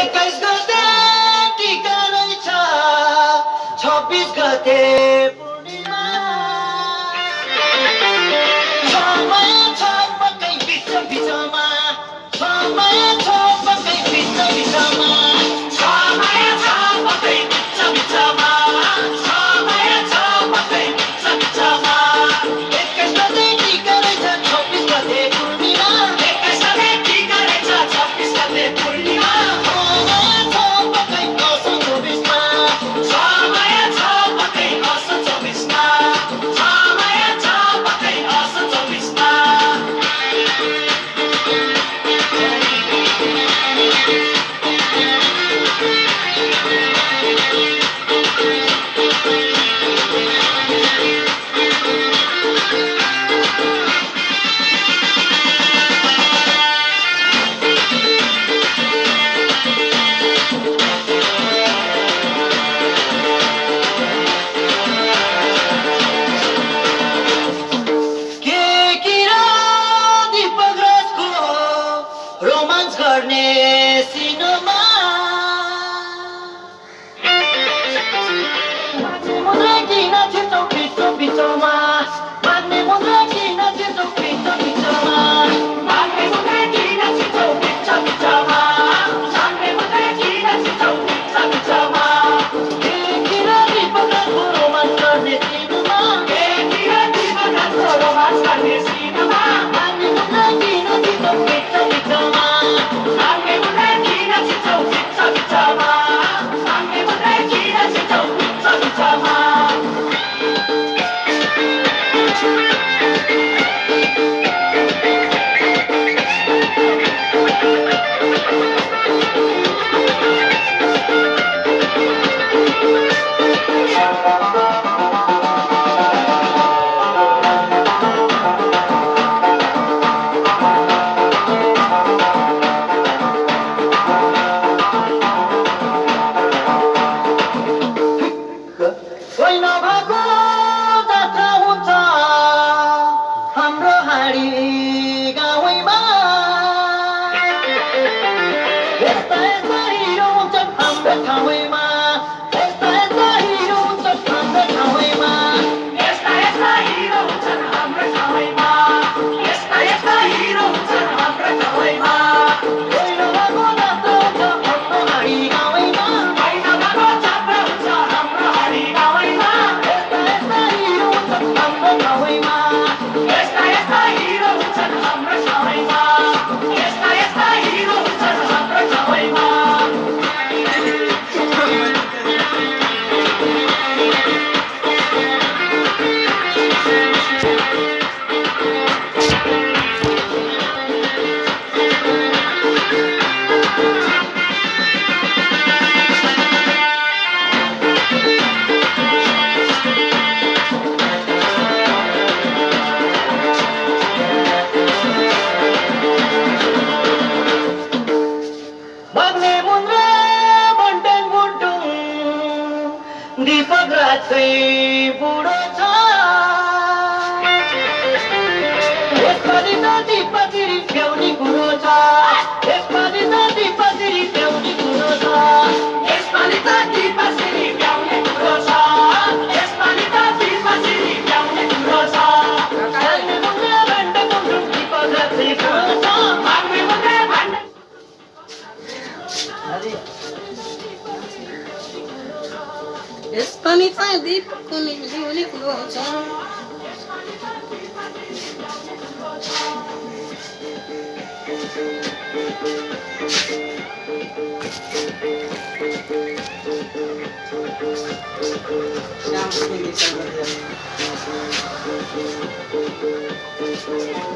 एक्काइस गते टीका रहेछ 26 गते पूर्णिमा समय छ पक्कै बिच बिचमा समय छ पक्कै बिच बिचमा समय छ पक्कै बिच बिचमा समय छ पक्कै बिच बिचमा 21 गते टीका रहेछ 26 गते पूर्णिमा 21 गते टीका रहेछ 26 गते पूर्णिमा समय छ पक्कै असोज 24 मा समय छ पक्कै असोज 24 मा समय छ पक्कै असोज 24 मा के किरा दीपक राजको रोमान्स गर्ने सिनेमा माग्ने मुद्रा किन छिर्छौ बिचो बिचोमा माग्ने मुद्रा किन छिर्छौ बिचो बिचोमा माग्ने मुद्रा किन छिर्छौ बिचो बिचोमा माग्ने मुद्रा किन छिर्छौ बिचो बिचोमा के किरा दीपक राजको रोमान्स गर्ने सिनेमा के किरा दीपक राजको रोमान्स गर्ने सिनेमा माग्ने मुद्रा किन छिर्छौ बिचो बिचोमा माग्ने मुद्रा किन छिर्छौ बिचो बिचोमा माग्ने मुद्रा किन छिर्छौ बिचो बिचोमा कोही नभएको जात्रा हुन्छ हाम्रो हाडी गाउँमा यस्ता यस्ता हिरो हुन्छन् हाम्रो ठाउँमा यस्ता यस्ता हिरो हुन्छन् हाम्रो ठाउँमा यस्ता यस्ता हिरो हुन्छन् हाम्रो ठाउँमा यस्ता यस्ता हिरो हुन्छन् हाम्रो ठाउँमा कोही नभएको जात्रा हुन्छ हाम्रो हाडी गाउँमा कोही नभएको जात्रा हुन्छ हाम्रो हाडी गाउँमा यस्ता यस्ता हिरो हुन्छन् हाम्रो ठाउँमा यस्ता यस्ता हिरो हुन्छन् हाम्रो ठाउँमा यस्ता यस्ता हिरो हुन्छन् हाम्रो ठाउँमा माग्ने मुन्द्रा बन्टेन बुटुङ दीपक राजकै बुढो छ यसपालि त दीपगिरी फ्याउने कुरो छ यसपालि त दीपगिरी फ्याउने कुरो छ यसपालि त दीपगिरी फ्याउने कुरो छ यसपालि त दीपगिरी फ्याउने कुरो छ माग्ने मुन्द्रा बन्टेन बुटुङ दीपक राजकै बुढो छ माग्ने मुन्द्रा बन्टेन यसपालि चाहिँ दीपकको ल्याउने कुरो छ श्याम